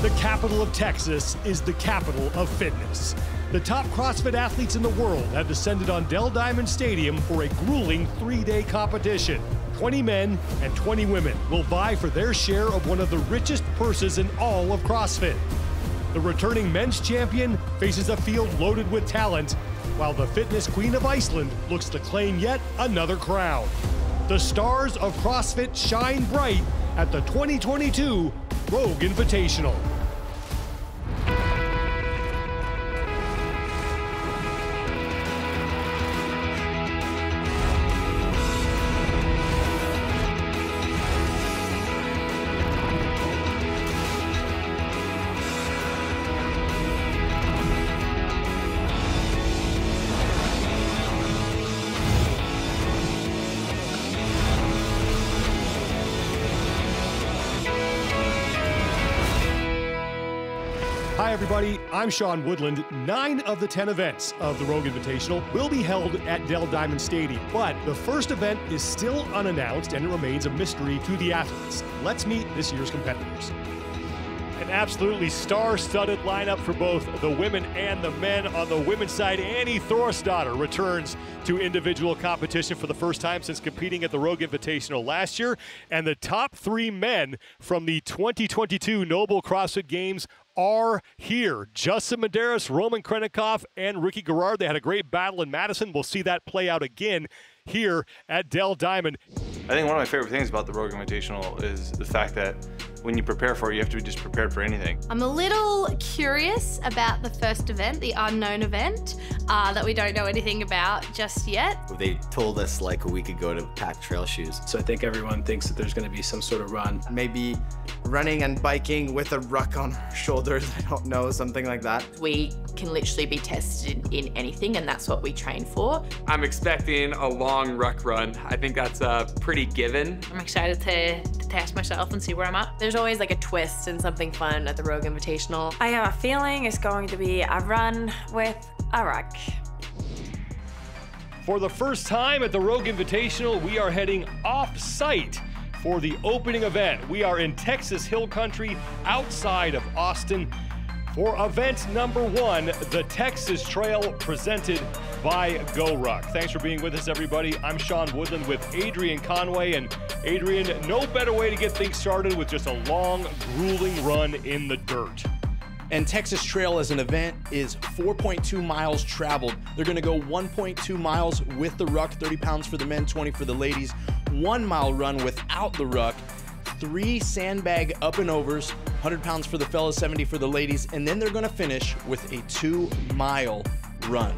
The capital of Texas is the capital of fitness. The top CrossFit athletes in the world have descended on Dell Diamond Stadium for a grueling 3-day competition. 20 men and 20 women will vie for their share of one of the richest purses in all of CrossFit. The returning men's champion faces a field loaded with talent, while the fitness queen of Iceland looks to claim yet another crown. The stars of CrossFit shine bright at the 2022 Rogue Invitational. Hi everybody, I'm Sean Woodland. 9 of the 10 events of the Rogue Invitational will be held at Dell Diamond Stadium, but the first event is still unannounced and it remains a mystery to the athletes. Let's meet this year's competitors. An absolutely star-studded lineup for both the women and the men. On the women's side, Annie Thorstadter returns to individual competition for the first time since competing at the Rogue Invitational last year. And the top 3 men from the 2022 Noble CrossFit Games are here. Justin Medeiros, Roman Krennikov, and Ricky Garrard. They had a great battle in Madison. We'll see that play out again here at Dell Diamond. I think one of my favorite things about the Rogue Invitational is the fact that when you prepare for it, you have to be just prepared for anything. I'm a little curious about the first event, the unknown event, that we don't know anything about just yet. They told us like a week ago to pack trail shoes. So I think everyone thinks that there's going to be some sort of run. Maybe running and biking with a ruck on our shoulders, I don't know, something like that. We can literally be tested in anything, and that's what we train for. I'm expecting a long ruck run. I think that's pretty given. I'm excited to test myself and see where I'm at. There's always like a twist and something fun at the Rogue Invitational. I have a feeling it's going to be a run with a ruck. For the first time at the Rogue Invitational, we are heading off-site for the opening event. We are in Texas Hill Country outside of Austin for event number 1, the Texas Trail presented by GoRuck. Thanks for being with us, everybody. I'm Sean Woodland with Adrian Conway. And Adrian, no better way to get things started with just a long, grueling run in the dirt. And Texas Trail as an event is 4.2 miles traveled. They're gonna go 1.2 miles with the ruck, 30 pounds for the men, 20 for the ladies. 1 mile run without the ruck. 3 sandbag up and overs, 100 pounds for the fellas, 70 for the ladies, and then they're gonna finish with a 2-mile run.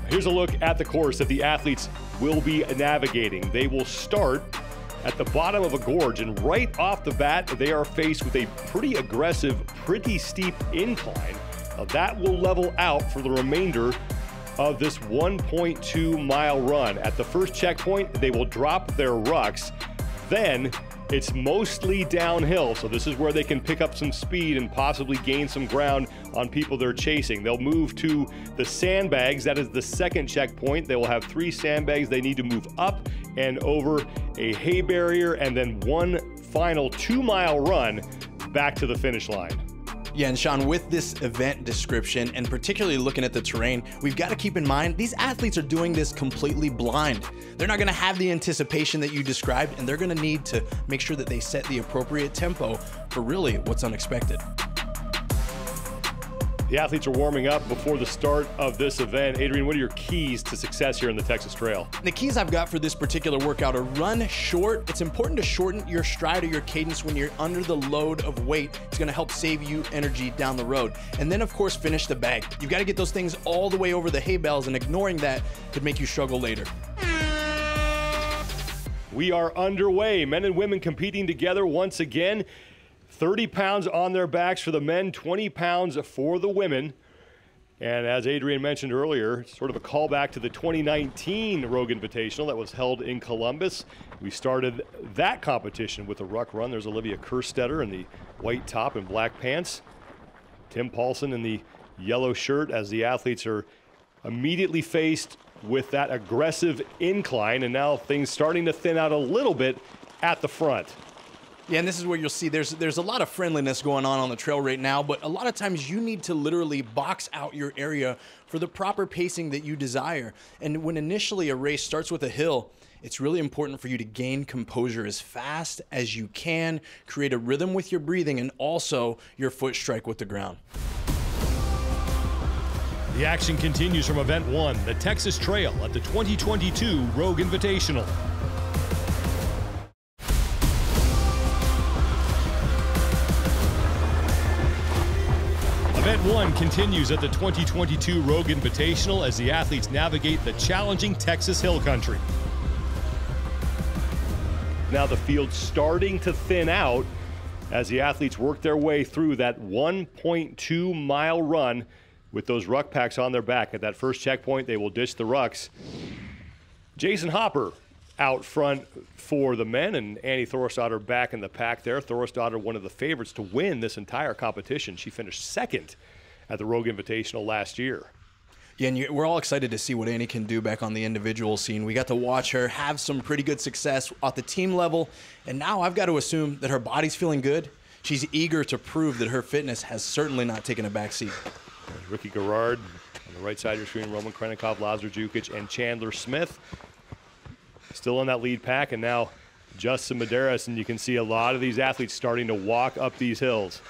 Here's a look at the course that the athletes will be navigating. They will start at the bottom of a gorge, and right off the bat, they are faced with a pretty aggressive, pretty steep incline. Now, that will level out for the remainder of this 1.2-mile run. At the first checkpoint, they will drop their rucks. Then it's mostly downhill, so this is where they can pick up some speed and possibly gain some ground on people they're chasing. They'll move to the sandbags. That is the second checkpoint. They will have 3 sandbags they need to move up and over a hay barrier, and then one final 2-mile run back to the finish line. Yeah, and Sean, with this event description, and particularly looking at the terrain, we've got to keep in mind, these athletes are doing this completely blind. They're not gonna have the anticipation that you described, and they're gonna need to make sure that they set the appropriate tempo for really what's unexpected. The athletes are warming up before the start of this event. Adrian, what are your keys to success here in the Texas Trail? The keys I've got for this particular workout are run short. It's important to shorten your stride or your cadence when you're under the load of weight. It's gonna help save you energy down the road. And then of course, finish the bag. You've got to get those things all the way over the hay bales, and ignoring that could make you struggle later. We are underway. Men and women competing together once again. 30 pounds on their backs for the men, 20 pounds for the women. And as Adrian mentioned earlier, sort of a callback to the 2019 Rogue Invitational that was held in Columbus. We started that competition with a ruck run. There's Olivia Kerstetter in the white top and black pants. Tim Paulson in the yellow shirt, as the athletes are immediately faced with that aggressive incline, and now things starting to thin out a little bit at the front. Yeah, and this is where you'll see there's a lot of friendliness going on the trail right now, but a lot of times you need to literally box out your area for the proper pacing that you desire. And when initially a race starts with a hill, it's really important for you to gain composure as fast as you can, create a rhythm with your breathing, and also your foot strike with the ground. The action continues from Event 1, the Texas Trail at the 2022 Rogue Invitational. Event 1 continues at the 2022 Rogue Invitational as the athletes navigate the challenging Texas hill country. Now the field starting to thin out as the athletes work their way through that 1.2-mile run with those ruck packs on their back. At that first checkpoint, they will ditch the rucks. Jason Hopper out front for the men, and Annie Thorisdottir back in the pack there. Thorisdottir, one of the favorites to win this entire competition. She finished second at the Rogue Invitational last year. Yeah, and we're all excited to see what Annie can do back on the individual scene. We got to watch her have some pretty good success at the team level, and now I've got to assume that her body's feeling good. She's eager to prove that her fitness has certainly not taken a back seat. There's Ricky Garrard on the right side of your screen, Roman Krenikov, Lazar Jukic, and Chandler Smith. Still in that lead pack, and now Justin Medeiros, and you can see a lot of these athletes starting to walk up these hills.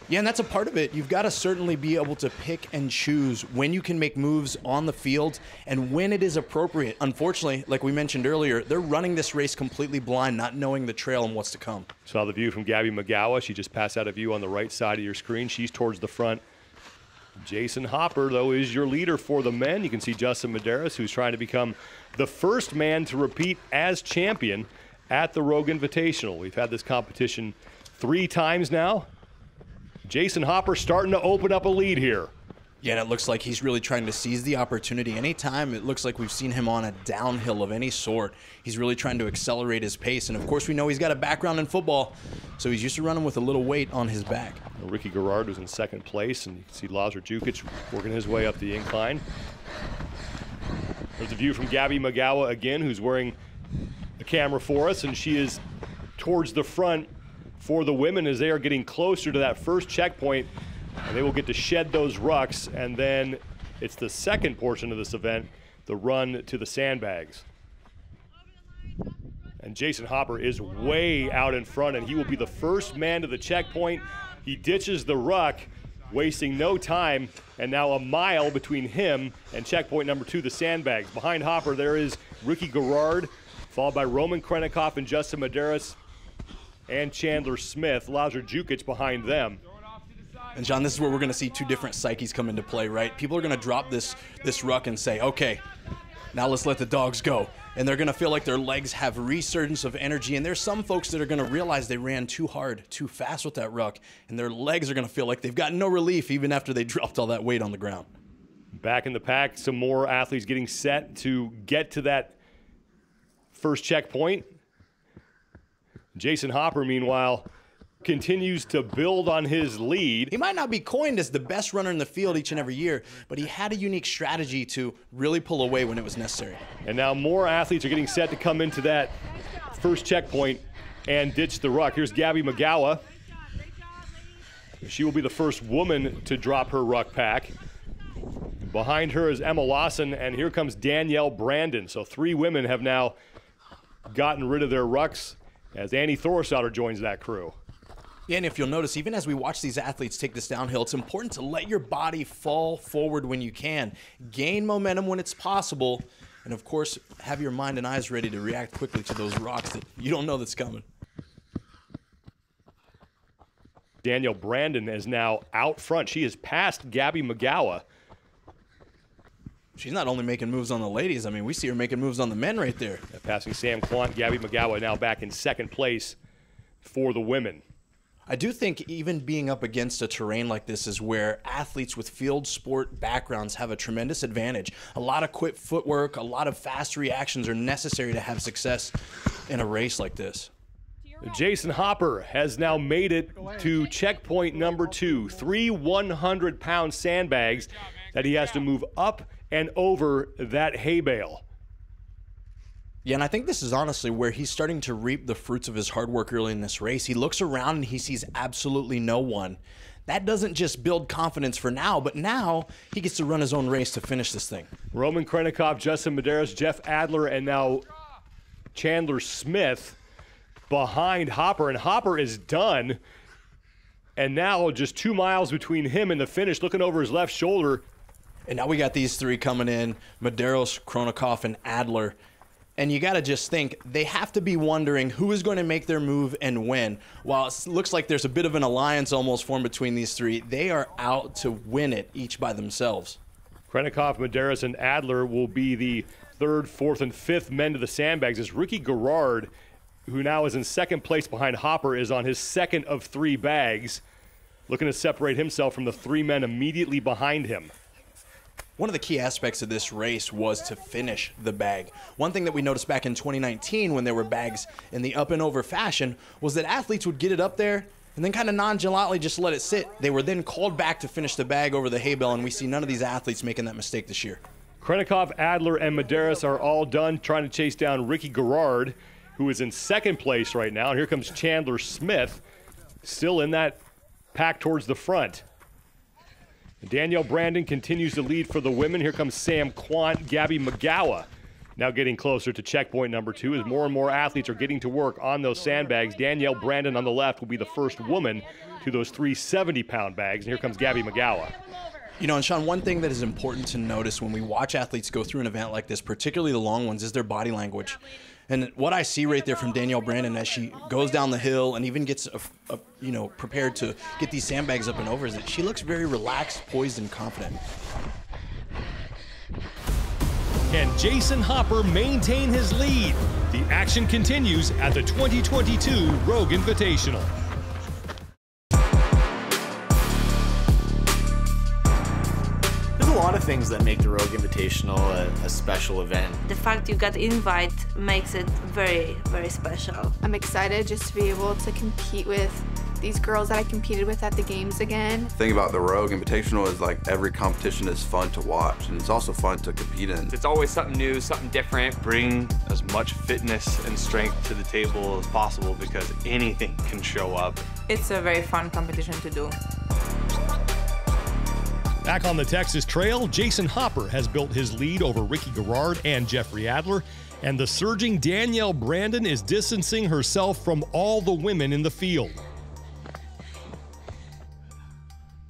Yeah, and that's a part of it. You've got to certainly be able to pick and choose when you can make moves on the field and when it is appropriate. Unfortunately, like we mentioned earlier, they're running this race completely blind, not knowing the trail and what's to come. Saw the view from Gabby McGowan. She just passed out a view on the right side of your screen. She's towards the front. Jason Hopper, though, is your leader for the men. You can see Justin Medeiros, who's trying to become the first man to repeat as champion at the Rogue Invitational. We've had this competition 3 times now. Jason Hopper starting to open up a lead here. Yeah, and it looks like he's really trying to seize the opportunity. Anytime it looks like we've seen him on a downhill of any sort, he's really trying to accelerate his pace. And of course, we know he's got a background in football, so he's used to running with a little weight on his back. Ricky Garrard was in second place, and you can see Lazar Jukic working his way up the incline. There's a view from Gabby McGowan again, who's wearing the camera for us, and she is towards the front for the women as they are getting closer to that first checkpoint, and they will get to shed those rucks, and then it's the second portion of this event, the run to the sandbags. And Jason Hopper is way out in front, and he will be the first man to the checkpoint. He ditches the ruck, wasting no time, and now a mile between him and checkpoint number 2, the sandbags. Behind Hopper, there is Ricky Garrard, followed by Roman Krenikov and Justin Medeiros and Chandler Smith. Lazar Jukic behind them. And John, this is where we're going to see 2 different psyches come into play, right? People are going to drop this ruck and say, okay, now let's let the dogs go. And they're going to feel like their legs have resurgence of energy. And there's some folks that are going to realize they ran too hard, too fast with that ruck, and their legs are going to feel like they've gotten no relief even after they dropped all that weight on the ground. Back in the pack, some more athletes getting set to get to that first checkpoint. Jason Hopper, meanwhile, continues to build on his lead. He might not be coined as the best runner in the field each and every year, but he had a unique strategy to really pull away when it was necessary. And now more athletes are getting set to come into that first checkpoint and ditch the ruck. Here's Gabby McGowan. She will be the first woman to drop her ruck pack. Behind her is Emma Lawson, and here comes Danielle Brandon. So 3 women have now gotten rid of their rucks as Annie Thorisdottir joins that crew. Yeah, and if you'll notice, even as we watch these athletes take this downhill, it's important to let your body fall forward when you can. Gain momentum when it's possible, and of course, have your mind and eyes ready to react quickly to those rocks that you don't know that's coming. Danielle Brandon is now out front. She has passed Gabby McGowan. She's not only making moves on the ladies, I mean, we see her making moves on the men right there. Passing Sam Quant, Gabby McGowan now back in second place for the women. I do think even being up against a terrain like this is where athletes with field sport backgrounds have a tremendous advantage. A lot of quick footwork, a lot of fast reactions are necessary to have success in a race like this. Jason Hopper has now made it to checkpoint number 2. 3 100-pound sandbags that he has to move up and over that hay bale. Yeah, and I think this is honestly where he's starting to reap the fruits of his hard work early in this race. He looks around and he sees absolutely no one. That doesn't just build confidence for now, but now he gets to run his own race to finish this thing. Roman Krennikov, Justin Medeiros, Jeff Adler, and now Chandler Smith behind Hopper, and Hopper is done. And now just 2 miles between him and the finish, looking over his left shoulder. And now we got these three coming in, Medeiros, Krennikov, and Adler. And you got to just think, they have to be wondering who is going to make their move and when. While it looks like there's a bit of an alliance almost formed between these three, they are out to win it each by themselves. Krennikov, Medeiros, and Adler will be the third, fourth, and fifth men to the sandbags as Ricky Garrard, who now is in second place behind Hopper, is on his second of 3 bags, looking to separate himself from the 3 men immediately behind him. One of the key aspects of this race was to finish the bag. One thing that we noticed back in 2019 when there were bags in the up and over fashion was that athletes would get it up there and then kind of nonchalantly just let it sit. They were then called back to finish the bag over the hay bale, and we see none of these athletes making that mistake this year. Krennikov, Adler, and Medeiros are all done trying to chase down Ricky Garrard, who is in second place right now. And here comes Chandler Smith, still in that pack towards the front. Danielle Brandon continues to lead for the women. Here comes Sam Quant, Gabby McGowa now getting closer to checkpoint number 2 as more and more athletes are getting to work on those sandbags. Danielle Brandon on the left will be the first woman to those 3 70-pound bags. And here comes Gabby McGowa. You know, and Sean, one thing that is important to notice when we watch athletes go through an event like this, particularly the long ones, is their body language. And what I see right there from Danielle Brandon as she goes down the hill and even gets, prepared to get these sandbags up and over is that she looks very relaxed, poised, and confident. Can Jason Hopper maintain his lead? The action continues at the 2022 Rogue Invitational. There's a lot of things that make the Rogue Invitational a special event. The fact you got invite makes it very, very special. I'm excited just to be able to compete with these girls that I competed with at the games again. The thing about the Rogue Invitational is like every competition is fun to watch, and it's also fun to compete in. It's always something new, something different. Bring as much fitness and strength to the table as possible because anything can show up. It's a very fun competition to do. Back on the Texas Trail, Jason Hopper has built his lead over Ricky Garrard and Jeffrey Adler, and the surging Danielle Brandon is distancing herself from all the women in the field.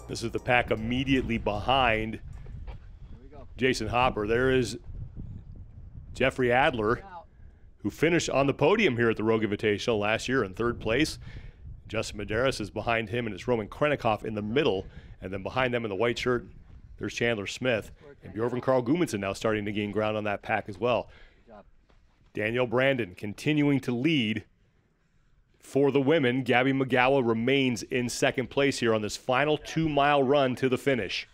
This is the pack immediately behind Jason Hopper. There is Jeffrey Adler, who finished on the podium here at the Rogue Invitational last year in 3rd place. Justin Medeiros is behind him, and it's Roman Krennikov in the middle. And then behind them in the white shirt, there's Chandler Smith. And Bjorn Carl Gudmundsson now starting to gain ground on that pack as well. Danielle Brandon continuing to lead for the women. Gabby McGowa remains in second place here on this final 2-mile run to the finish.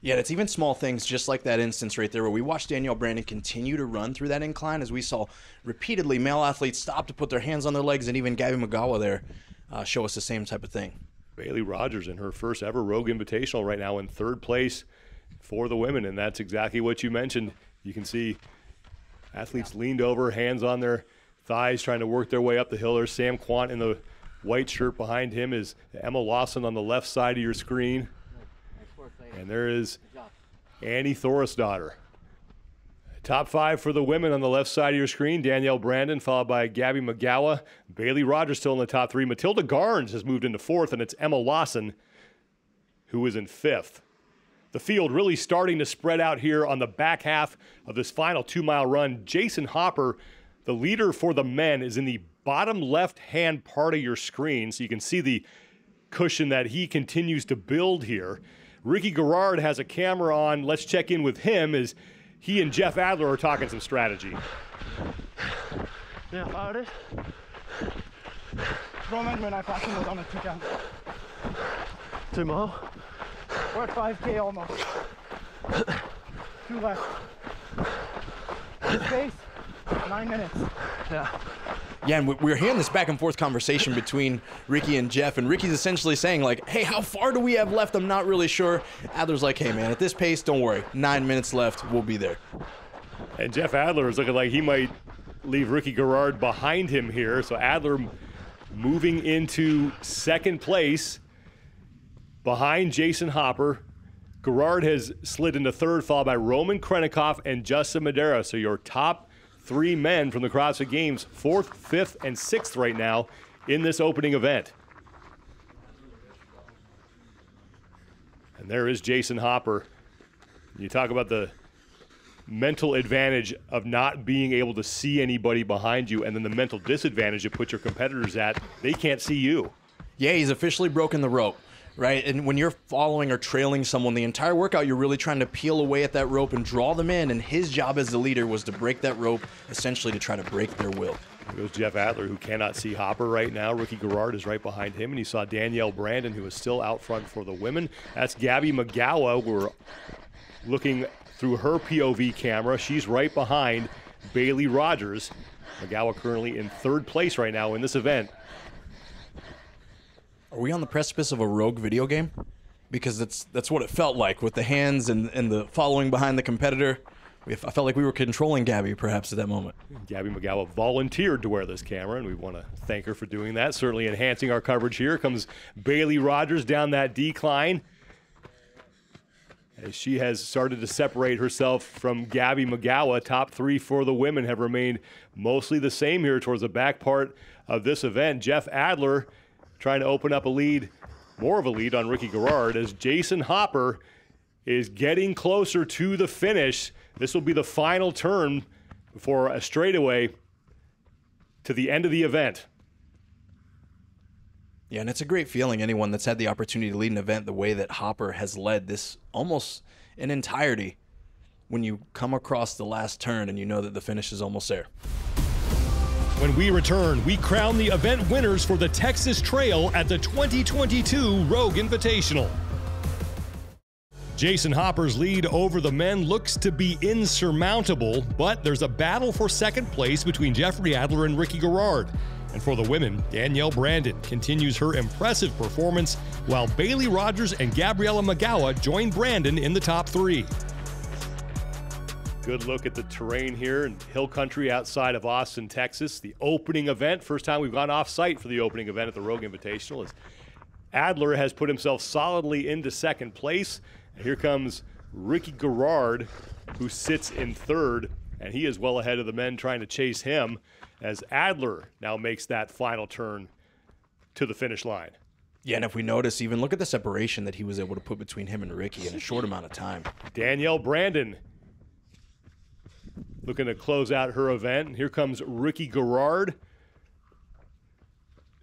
Yeah, it's even small things just like that instance right there where we watched Danielle Brandon continue to run through that incline as we saw repeatedly male athletes stop to put their hands on their legs, and even Gabby McGowa there show us the same type of thing. Bailey Rogers in her first ever Rogue Invitational right now in 3rd place for the women, and that's exactly what you mentioned. You can see athletes leaned over, hands on their thighs, trying to work their way up the hill. There's Sam Quant in the white shirt. Behind him is Emma Lawson on the left side of your screen. And there is Annie Thorisdottir. Top 5 for the women on the left side of your screen. Danielle Brandon, followed by Gabby McGowa. Bailey Rogers still in the top 3. Matilda Garnes has moved into 4th, and it's Emma Lawson who is in 5th. The field really starting to spread out here on the back half of this final 2-mile run. Jason Hopper, the leader for the men, is in the bottom left-hand part of your screen, so you can see the cushion that he continues to build here. Ricky Garrard has a camera on. Let's check in with him as he and Jeff Adler are talking some strategy. Yeah, about it. Roman, when I pass him, was on a 2 count. 2 more. We're at 5K almost. 2 left. Pace, 9 minutes. Yeah. Yeah, and we're hearing this back and forth conversation between Ricky and Jeff, and Ricky's essentially saying, like, hey, how far do we have left? I'm not really sure. Adler's like, hey, man, at this pace, don't worry. 9 minutes left. We'll be there. And Jeff Adler is looking like he might leave Ricky Garrard behind him here. So Adler moving into second place behind Jason Hopper. Garrard has slid into third, followed by Roman Krenikoff and Justin Madera. So your top three men from the CrossFit Games, 4th, 5th, and 6th right now in this opening event. And there is Jason Hopper. You talk about the mental advantage of not being able to see anybody behind you, and then the mental disadvantage you put your competitors at. They can't see you. Yeah, he's officially broken the rope, right? And when you're following or trailing someone the entire workout, you're really trying to peel away at that rope and draw them in, and his job as the leader was to break that rope, essentially to try to break their will. There goes Jeff Adler, who cannot see Hopper right now. Ricky Garrard is right behind him, and you saw Danielle Brandon, who is still out front for the women. That's Gabby McGowa. We're looking through her POV camera. She's right behind Bailey Rogers. McGowa currently in third place right now in this event. Are we on the precipice of a Rogue video game? Because that's what it felt like with the hands and the following behind the competitor. I felt like we were controlling Gabby perhaps at that moment. Gabby McGowa volunteered to wear this camera, and we want to thank her for doing that. Certainly enhancing our coverage here. Comes Bailey Rogers down that decline, as she has started to separate herself from Gabby McGowa. Top three for the women have remained mostly the same here towards the back part of this event. Jeff Adler trying to open up a lead, more of a lead on Ricky Garrard, as Jason Hopper is getting closer to the finish. This will be the final turn before a straightaway to the end of the event. Yeah, and it's a great feeling, anyone that's had the opportunity to lead an event the way that Hopper has led this almost in entirety, when you come across the last turn and you know that the finish is almost there. When we return, we crown the event winners for the Texas Trail at the 2022 Rogue Invitational. Jason Hopper's lead over the men looks to be insurmountable, but there's a battle for second place between Jeffrey Adler and Ricky Garrard. And for the women, Danielle Brandon continues her impressive performance, while Bailey Rogers and Gabriella McGowa join Brandon in the top three. Good look at the terrain here in hill country outside of Austin, Texas. The opening event, first time we've gone off-site for the opening event at the Rogue Invitational, as Adler has put himself solidly into second place. And here comes Ricky Garrard, who sits in third, and he is well ahead of the men trying to chase him, as Adler now makes that final turn to the finish line. Yeah, and if we notice, even look at the separation that he was able to put between him and Ricky in a short amount of time. Danielle Brandon looking to close out her event. Here comes Ricky Garrard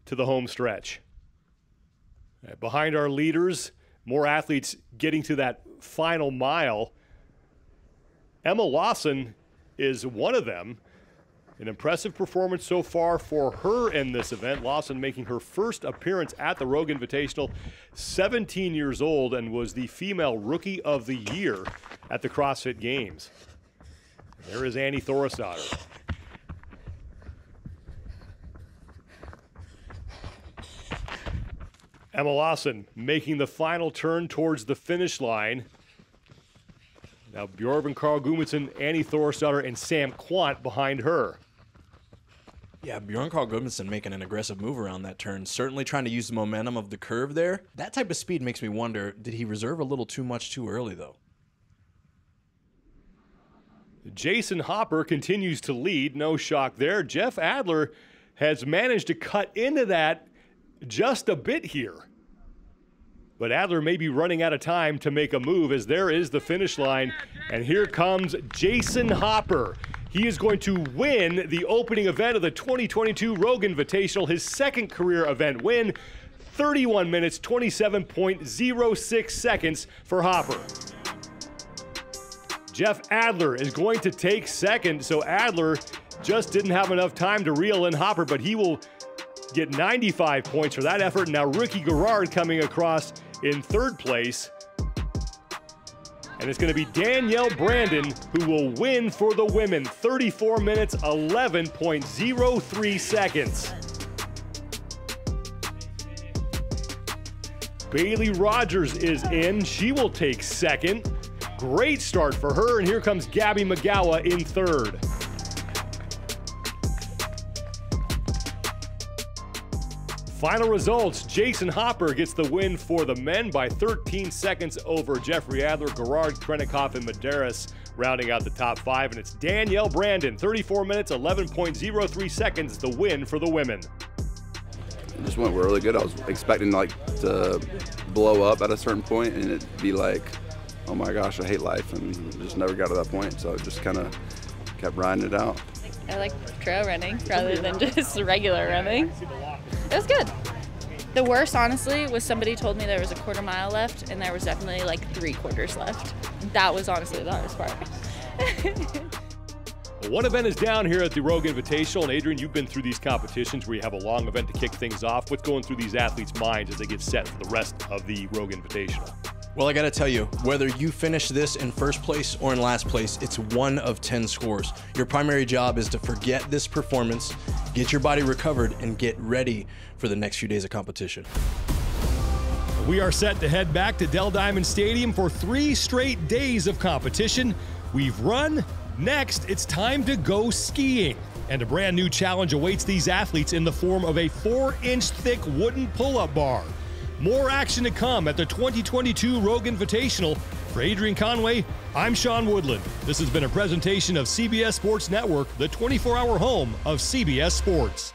to the home stretch. Behind our leaders, more athletes getting to that final mile. Emma Lawson is one of them. An impressive performance so far for her in this event. Lawson making her first appearance at the Rogue Invitational, 17 years old, and was the female rookie of the year at the CrossFit Games. There is Annie Thorisdottir. Emma Lawson making the final turn towards the finish line. Now Bjorn Carl Gudmundsson, Annie Thorisdottir, and Sam Quant behind her. Yeah, Bjorn Carl Gudmundsson making an aggressive move around that turn, certainly trying to use the momentum of the curve there. That type of speed makes me wonder, did he reserve a little too much too early, though? Jason Hopper continues to lead, no shock there. Jeff Adler has managed to cut into that just a bit here. But Adler may be running out of time to make a move, as there is the finish line. And here comes Jason Hopper. He is going to win the opening event of the 2022 Rogue Invitational, his second career event win. 31 minutes, 27.06 seconds for Hopper. Jeff Adler is going to take second, so Adler just didn't have enough time to reel in Hopper, but he will get 95 points for that effort. Now Ricky Garrard coming across in third place. And it's going to be Danielle Brandon who will win for the women. 34 minutes, 11.03 seconds. Bailey Rogers is in. She will take second. Great start for her, and here comes Gabby McGowa in third. Final results, Jason Hopper gets the win for the men by 13 seconds over Jeffrey Adler, Gerard, Krenikoff, and Medeiros rounding out the top 5. And it's Danielle Brandon, 34 minutes, 11.03 seconds, the win for the women. It just went really good. I was expecting to blow up at a certain point and it'd be like, oh my gosh, I hate life, and just never got to that point. So I just kind of kept riding it out. I like trail running rather than just regular running. It was good. The worst, honestly, was somebody told me there was a quarter mile left, and there was definitely like 3/4 left. That was honestly the hardest part. Well, one event is down here at the Rogue Invitational, and Adrian, you've been through these competitions where you have a long event to kick things off. What's going through these athletes' minds as they get set for the rest of the Rogue Invitational? Well, I got to tell you, whether you finish this in first place or in last place, it's 1 of 10 scores. Your primary job is to forget this performance, get your body recovered, and get ready for the next few days of competition. We are set to head back to Dell Diamond Stadium for 3 straight days of competition. We've run. Next, it's time to go skiing. And a brand new challenge awaits these athletes in the form of a 4-inch thick wooden pull-up bar. More action to come at the 2022 Rogue Invitational. For Adrian Conway, I'm Sean Woodland. This has been a presentation of CBS Sports Network, the 24-hour home of CBS Sports.